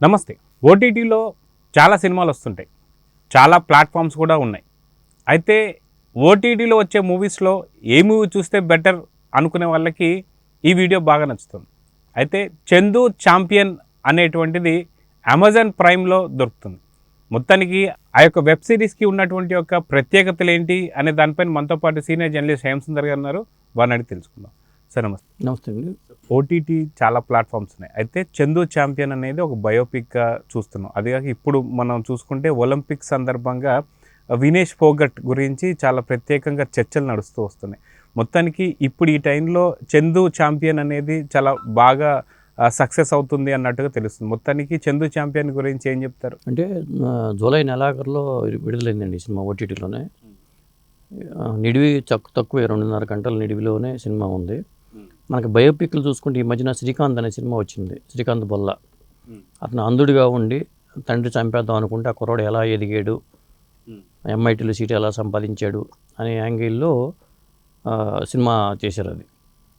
నమస్తే. ఓటీటీలో చాలా సినిమాలు వస్తుంటాయి, చాలా ప్లాట్ఫామ్స్ కూడా ఉన్నాయి. అయితే ఓటీటీలో వచ్చే మూవీస్లో ఏ మూవీ చూస్తే బెటర్ అనుకునే వాళ్ళకి ఈ వీడియో బాగా నచ్చుతుంది. అయితే చందు ఛాంపియన్ అనేటువంటిది అమెజాన్ ప్రైమ్లో దొరుకుతుంది. మొత్తానికి ఆ యొక్క వెబ్ సిరీస్కి ఉన్నటువంటి యొక్క ప్రత్యేకతలు ఏంటి అనే దానిపైన మనతో పాటు సీనియర్ జర్నలిస్ట్ హేమసుందర్ గారు ఉన్నారు. వారిని అడిగి తెలుసుకుందాం. సార్ నమస్తే. నమస్తే అండి. ఓటీటీ చాలా ప్లాట్ఫామ్స్ ఉన్నాయి. అయితే చందు ఛాంపియన్ అనేది ఒక బయోపిక్గా చూస్తున్నాం. అదిగాక ఇప్పుడు మనం చూసుకుంటే ఒలింపిక్స్ సందర్భంగా వినేష్ ఫోగట్ గురించి చాలా ప్రత్యేకంగా చర్చలు నడుస్తూ వస్తున్నాయి. మొత్తానికి ఇప్పుడు ఈ టైంలో చందు ఛాంపియన్ అనేది చాలా బాగా సక్సెస్ అవుతుంది అన్నట్టుగా తెలుస్తుంది. మొత్తానికి చందు ఛాంపియన్ గురించి ఏం చెప్తారు? అంటే జూలై నెలాఖరులో విడుదలైందండి ఈ సినిమా ఓటీటీలోనే. నిడివి తక్కువ 2.5 గంటల నిడివిలోనే సినిమా ఉంది. మనకి బయోపిక్లు చూసుకుంటే ఈ మధ్యన శ్రీకాంత్ అనే సినిమా వచ్చింది. శ్రీకాంత్ బొల్ల. అతను అంధుడిగా ఉండి తండ్రి చంపేద్దాం అనుకుంటే ఆ కుర్రాడు ఎలా ఎదిగాడు, ఎంఐటీలో సీట్ ఎలా సంపాదించాడు అనే యాంగిల్లో సినిమా చేశారు. అది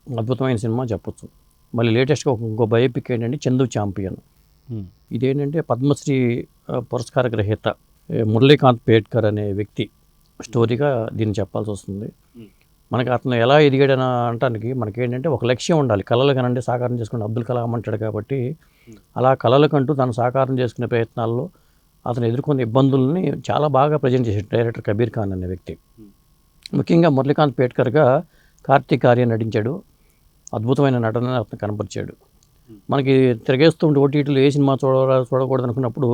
అద్భుతమైన సినిమా చెప్పొచ్చు. మళ్ళీ లేటెస్ట్గా ఇంకో బయోపిక్ ఏంటంటే చందు ఛాంపియన్. ఇదేంటంటే పద్మశ్రీ పురస్కార గ్రహీత మురళీకాంత్ పేట్కర్ అనే వ్యక్తి స్టోరీగా దీన్ని చెప్పాల్సి వస్తుంది. మనకి అతను ఎలా ఎదిగాడని అనటానికి మనకేంటంటే ఒక లక్ష్యం ఉండాలి. కళలు కనండి సాకారం చేసుకుని అబ్దుల్ కలాం అంటాడు కాబట్టి అలా కళలకంటూ తను సాకారం చేసుకునే ప్రయత్నాల్లో అతను ఎదుర్కొన్న ఇబ్బందుల్ని చాలా బాగా ప్రజెంట్ చేశాడు డైరెక్టర్ కబీర్ ఖాన్ అనే వ్యక్తి. ముఖ్యంగా మురళీకాంత్ పేట్కర్గా కార్తీక్ ఆర్యన్ నటించాడు. అద్భుతమైన నటన అతను కనపరిచాడు. మనకి తిరగేస్తూ ఉంటే ఓటీటీలో ఏ సినిమా చూడకూడదు అనుకున్నప్పుడు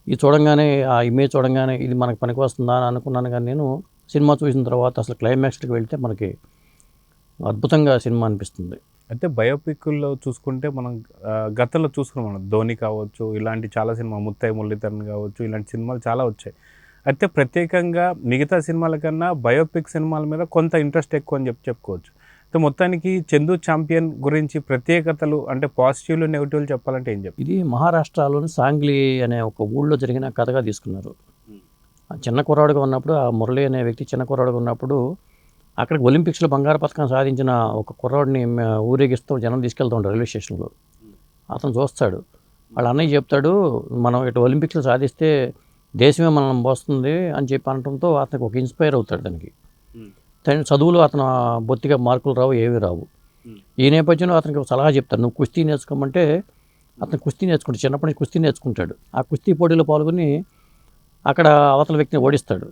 ఇది చూడంగానే, ఆ ఇమేజ్ చూడంగానే ఇది మనకు పనికి వస్తుందా అని అనుకున్నాను. కానీ నేను సినిమా చూసిన తర్వాత అసలు క్లైమాక్స్కి వెళ్తే మనకి అద్భుతంగా సినిమా అనిపిస్తుంది. అయితే బయోపిక్లో చూసుకుంటే మనం గతంలో చూసుకున్నాం. మనం ధోని కావచ్చు, ఇలాంటి చాలా సినిమా, ముత్తై మురళీధరన్ కావచ్చు, ఇలాంటి సినిమాలు చాలా వచ్చాయి. అయితే ప్రత్యేకంగా మిగతా సినిమాల కన్నా బయోపిక్ సినిమాల మీద కొంత ఇంట్రెస్ట్ ఎక్కువ అని చెప్పుకోవచ్చు. అయితే మొత్తానికి చందు ఛాంపియన్ గురించి ప్రత్యేకతలు అంటే పాజిటివ్లు నెగిటివ్లు చెప్పాలంటే ఏం చెప్పారు? ఇది మహారాష్ట్రలోని సాంగ్లీ అనే ఒక ఊళ్ళో జరిగిన కథగా తీసుకున్నారు. చిన్న కుర్రాడుగా ఉన్నప్పుడు ఆ మురళి అనే వ్యక్తి చిన్న కుర్రాడుగా ఉన్నప్పుడు అక్కడికి ఒలింపిక్స్లో బంగారు పథకం సాధించిన ఒక కుర్రాడిని ఊరేగిస్తూ జనం తీసుకెళ్తూ ఉంటారు రైల్వే స్టేషన్లో. అతను చూస్తాడు. వాళ్ళ అన్నయ్య చెప్తాడు, మనం ఇటు ఒలింపిక్స్లో సాధిస్తే దేశమే మనం వస్తుంది అని చెప్పి అనడంతో అతనికి ఒక ఇన్స్పైర్ అవుతాడు. దానికి చదువులో అతను బొత్తిగా మార్కులు రావు, ఏమీ రావు. ఈ నేపథ్యంలో అతనికి ఒక సలహా చెప్తాడు, నువ్వు కుస్తీ నేర్చుకోమంటే అతను కుస్తీ నేర్చుకుంటాడు. చిన్నప్పటి నుంచి కుస్తీ నేర్చుకుంటాడు. ఆ కుస్తీ పోటీలో పాల్గొని అక్కడ అవతల వ్యక్తిని ఓడిస్తాడు.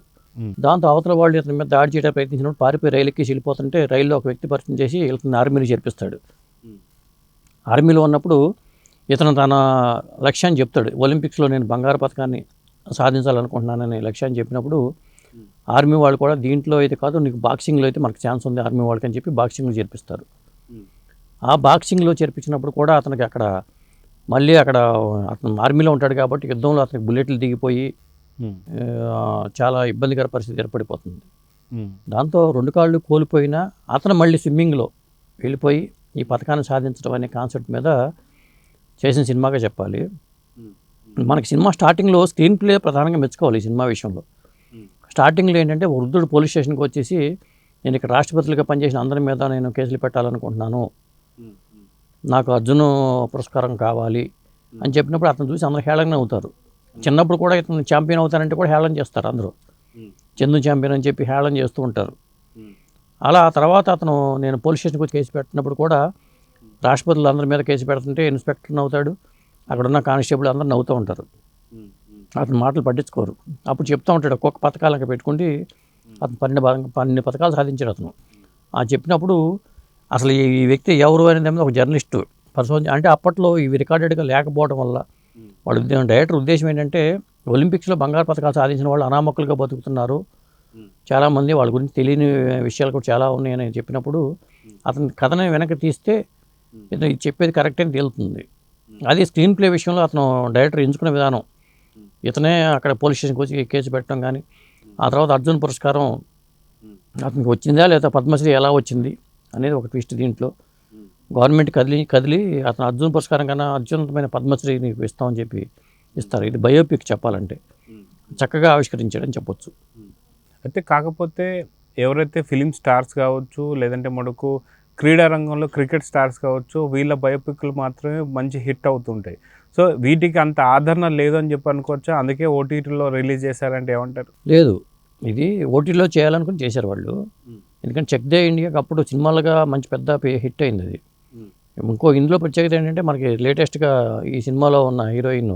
దాంతో అవతల వాళ్ళు ఇతని మీద దాడి చేయడానికి ప్రయత్నించినప్పుడు పారిపోయి రైలు ఎక్కి వెళ్ళిపోతుంటే రైల్లో ఒక వ్యక్తి పరిచయం చేసి ఇతను ఆర్మీలో చేర్పిస్తాడు. ఆర్మీలో ఉన్నప్పుడు ఇతను తన లక్ష్యాన్ని చెప్తాడు. ఒలింపిక్స్లో నేను బంగారు పథకాన్ని సాధించాలనుకుంటున్నాననే లక్ష్యాన్ని చెప్పినప్పుడు ఆర్మీ వాళ్ళు కూడా దీంట్లో అయితే కాదు, నీకు బాక్సింగ్లో అయితే మనకు ఛాన్స్ ఉంది ఆర్మీ వాళ్ళకి అని చెప్పి బాక్సింగ్లో చేర్పిస్తారు. ఆ బాక్సింగ్లో చేర్పించినప్పుడు కూడా అతనికి అక్కడ మళ్ళీ అతను ఆర్మీలో ఉంటాడు కాబట్టి యుద్ధంలో అతనికి బుల్లెట్లు దిగిపోయి చాలా ఇబ్బందికర పరిస్థితి ఏర్పడిపోతుంది. దాంతో 2 కాళ్ళు కోల్పోయినా అతను మళ్ళీ స్విమ్మింగ్లో వెళ్ళిపోయి ఈ పథకాన్ని సాధించడం అనే కాన్సెప్ట్ మీద చేసిన సినిమాగా చెప్పాలి. మనకి సినిమా స్టార్టింగ్లో స్క్రీన్ ప్లే ప్రధానంగా మెచ్చుకోవాలి. ఈ సినిమా విషయంలో స్టార్టింగ్లో ఏంటంటే వృద్ధుడు పోలీస్ స్టేషన్కి వచ్చేసి నేను ఇక్కడ రాష్ట్రపతులుగా పనిచేసిన అందరి మీద నేను కేసులు పెట్టాలనుకుంటున్నాను, నాకు అర్జున్ పురస్కారం కావాలి అని చెప్పినప్పుడు అతను చూసి అందరూ హేళన అవుతారు. చిన్నప్పుడు కూడా ఇతను ఛాంపియన్ అవుతానంటే కూడా హేళన చేస్తారు అందరూ. చందు ఛాంపియన్ అని చెప్పి హేళన చేస్తూ ఉంటారు. అలా తర్వాత అతను నేను పోలీస్ స్టేషన్కి వచ్చి కేసు పెట్టినప్పుడు కూడా రాష్ట్రపతులు అందరి మీద కేసు పెడుతుంటే ఇన్స్పెక్టర్ నవ్వుతాడు, అక్కడ ఉన్న కానిస్టేబుల్ అందరూ నవ్వుతూ ఉంటారు. అతను మాటలు పట్టించుకోరు. అప్పుడు చెప్తూ ఉంటాడు ఒక్కొక్క పథకాలకు పెట్టుకుంటే అతను 12 పథకాలు సాధించాడు అతను. చెప్పినప్పుడు అసలు ఈ వ్యక్తి ఎవరు అనేది ఒక జర్నలిస్టు పరిశోధన అంటే అప్పట్లో ఇవి రికార్డెడ్గా లేకపోవడం వల్ల వాళ్ళు డైరెక్టర్ ఉద్దేశం ఏంటంటే ఒలింపిక్స్లో బంగారు పథకాలు సాధించిన వాళ్ళు అనామకులుగా బతుకుతున్నారు, చాలామంది వాళ్ళ గురించి తెలియని విషయాలు కూడా చాలా ఉన్నాయని చెప్పినప్పుడు అతని కథని వెనక్కి తీస్తే ఇది చెప్పేది కరెక్ట్ అని తేలుతుంది. అది స్క్రీన్ ప్లే విషయంలో అతను డైరెక్టర్ ఎంచుకునే విధానం, ఇతనే అక్కడ పోలీస్ స్టేషన్కి వచ్చి కేసు పెట్టడం కానీ ఆ తర్వాత అర్జున్ పురస్కారం అతనికి వచ్చిందా లేదా పద్మశ్రీ ఎలా వచ్చింది అనేది ఒక ట్విస్ట్. దీంట్లో గవర్నమెంట్ కదిలి అతను అర్జున్ పురస్కారం కన్నా అత్యున్నతమైన పద్మశ్రీ నీకు ఇస్తామని చెప్పి ఇస్తారు. ఇది బయోపిక్ చెప్పాలంటే చక్కగా ఆవిష్కరించాడని చెప్పొచ్చు. అయితే కాకపోతే ఎవరైతే ఫిలిం స్టార్స్ కావచ్చు, లేదంటే మనకు క్రీడా రంగంలో క్రికెట్ స్టార్స్ కావచ్చు, వీళ్ళ బయోపిక్లు మాత్రమే మంచి హిట్ అవుతుంటాయి. సో వీటికి అంత ఆదరణ లేదు అని చెప్పి అనుకోవచ్చా, అందుకే ఓటీటీలో రిలీజ్ చేశారంటే ఏమంటారు? లేదు, ఇది ఓటీటీలో చేయాలనుకుని చేశారు వాళ్ళు. ఎందుకంటే చెక్ దే ఇండియాకి అప్పుడు సినిమాలుగా మంచి పెద్ద హిట్ అయింది అది. ఇంకో ఇందులో ప్రత్యేకత ఏంటంటే మనకి లేటెస్ట్గా ఈ సినిమాలో ఉన్న హీరోయిన్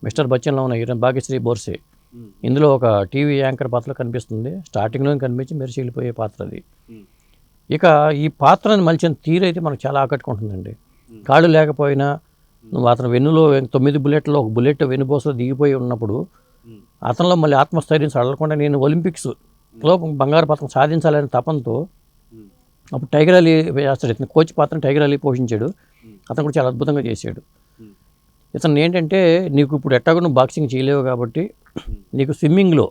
మిస్టర్ బచ్చన్లో ఉన్న హీరోయిన్ భాగ్యశ్రీ బోర్సే ఇందులో ఒక టీవీ యాంకర్ పాత్రలో కనిపిస్తుంది. స్టార్టింగ్లో కనిపించి మెరిసిల్లిపోయే పాత్ర అది. ఇక ఈ పాత్రను మలిచిన తీరు అయితే మనకు చాలా ఆకట్టుకుంటుందండి. కాళ్ళు లేకపోయినా నువ్వు అతను వెన్నులో 9 బుల్లెట్లో ఒక బుల్లెట్ వెన్నుపోసలో దిగిపోయి ఉన్నప్పుడు అతనిలో మళ్ళీ ఆత్మస్థైర్యం సడలకుండా నేను ఒలింపిక్స్లో బంగారు పథకం సాధించాలనే తపంతో అప్పుడు టైగర్ అలీ చేస్తాడు. ఇతను కోచ్ పాత్రను టైగర్ అలీ పోషించాడు. అతను కూడా చాలా అద్భుతంగా చేశాడు. ఇతను ఏంటంటే నీకు ఇప్పుడు ఎట్టాగో నువ్వు బాక్సింగ్ చేయలేవు కాబట్టి నీకు స్విమ్మింగ్లో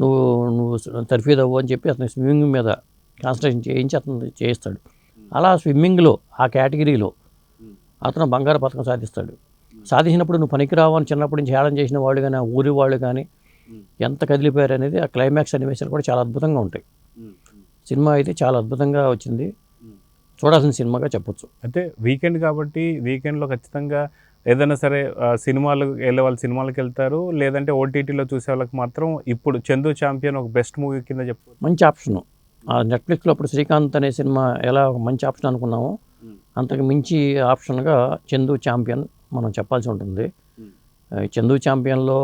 నువ్వు తర్ఫీదు అవ్వు అని చెప్పి అతను స్విమ్మింగ్ మీద కాన్సన్ట్రేషన్ చేయించి అతను చేయిస్తాడు. అలా స్విమ్మింగ్లో ఆ కేటగిరీలో అతను బంగారు పథకం సాధిస్తాడు. సాధించినప్పుడు నువ్వు పనికిరావు అని చిన్నప్పటి నుంచి హేళన చేసిన వాళ్ళు కానీ, ఆ ఊరి వాళ్ళు కానీ ఎంత కదిలిపోయారు అనేది ఆ క్లైమాక్స్ సన్నివేశాలు కూడా చాలా అద్భుతంగా ఉంటాయి. సినిమా అయితే చాలా అద్భుతంగా వచ్చింది, చూడాల్సిన సినిమాగా చెప్పొచ్చు. అయితే వీకెండ్ కాబట్టి వీకెండ్లో ఖచ్చితంగా ఏదైనా సరే సినిమాలు వెళ్ళే వాళ్ళు సినిమాలకు వెళ్తారు, లేదంటే ఓటీటీలో చూసే వాళ్ళకి మాత్రం ఇప్పుడు చందు ఛాంపియన్ ఒక బెస్ట్ మూవీ కింద చెప్పు. మంచి ఆప్షను. నెట్ఫ్లిక్స్లో అప్పుడు శ్రీకాంత్ అనే సినిమా ఎలా ఒక మంచి ఆప్షన్ అనుకున్నామో అంతకు మించి ఆప్షన్గా చందు ఛాంపియన్ మనం చెప్పాల్సి ఉంటుంది. చందు ఛాంపియన్లో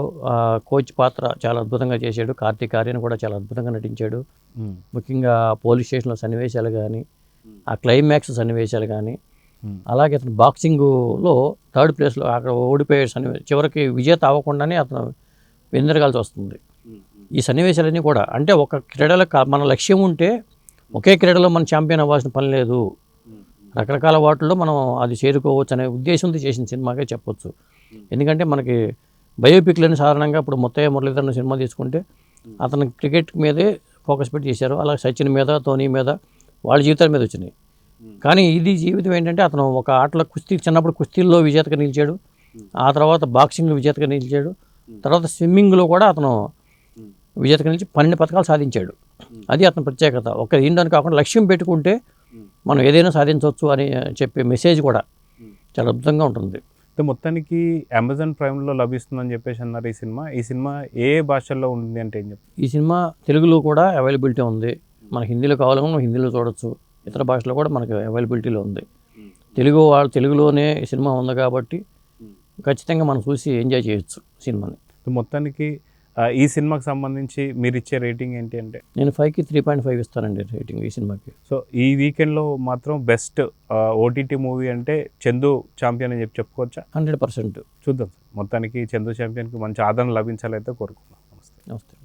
కోచ్ పాత్ర చాలా అద్భుతంగా చేశాడు. కార్తీక్ ఆర్యన్ కూడా చాలా అద్భుతంగా నటించాడు. ముఖ్యంగా పోలీస్ స్టేషన్లో సన్నివేశాలు కానీ, ఆ క్లైమాక్స్ సన్నివేశాలు కానీ, అలాగే అతను బాక్సింగ్లో 3rd ప్లేస్లో అక్కడ ఓడిపోయే చివరికి విజేత అవ్వకుండానే అతను వెందరగాల్సి వస్తుంది. ఈ సన్నివేశాలన్నీ కూడా అంటే ఒక క్రీడలో మన లక్ష్యం ఉంటే ఒకే క్రీడలో మనం ఛాంపియన్ అవ్వాల్సిన పని లేదు, రకరకాల వాటిల్లో మనం అది చేరుకోవచ్చు అనే ఉద్దేశంతో చేసిన సినిమాగా చెప్పొచ్చు. ఎందుకంటే మనకి బయోపిక్లని సాధారణంగా ఇప్పుడు ముత్తయ్య మురళీధరన్ సినిమా తీసుకుంటే అతను క్రికెట్ మీదే ఫోకస్ పెట్టి చేశారు. అలాగే సచిన్ మీద, ధోని మీద, వాళ్ళ జీవితాల మీద వచ్చినాయి. కానీ ఇది జీవితం ఏంటంటే అతను ఒక ఆటలో చిన్నప్పుడు కుస్తీల్లో విజేతగా నిలిచాడు, ఆ తర్వాత బాక్సింగ్లో విజేతగా నిలిచాడు, తర్వాత స్విమ్మింగ్లో కూడా అతను విజేతగా నిలిచి 12 పథకాలు సాధించాడు. అది అతని ప్రత్యేకత. ఒక ఏంటని కాకుండా లక్ష్యం పెట్టుకుంటే మనం ఏదైనా సాధించవచ్చు అని చెప్పే మెసేజ్ కూడా చాలా అద్భుతంగా ఉంటుంది. మొత్తానికి అమెజాన్ ప్రైమ్లో లభిస్తుందని చెప్పేసి అన్నారు. ఈ సినిమా ఏ భాషల్లో ఉంది అంటే ఏం చెప్తారు? ఈ సినిమా తెలుగులో కూడా అవైలబిలిటీ ఉంది. మనకి హిందీలో కావాలన్నా మనం హిందీలో చూడొచ్చు, ఇతర భాషలో కూడా మనకి అవైలబిలిటీలో ఉంది. తెలుగులోనే ఈ సినిమా ఉంది కాబట్టి ఖచ్చితంగా మనం చూసి ఎంజాయ్ చేయొచ్చు సినిమాని. మొత్తానికి ఈ సినిమాకి సంబంధించి మీరు ఇచ్చే రేటింగ్ ఏంటి అంటే? నేను 5కి 3.5 ఇస్తానండి రేటింగ్ ఈ సినిమాకి. సో ఈ వీకెండ్లో మాత్రం బెస్ట్ ఓటీటీ మూవీ అంటే చందు ఛాంపియన్ అని చెప్పుకోవచ్చా? 100%. చూద్దాం. మొత్తానికి చందు ఛాంపియన్కి మంచి ఆదరణ లభించాలైతే కోరుకున్నాం. నమస్తే.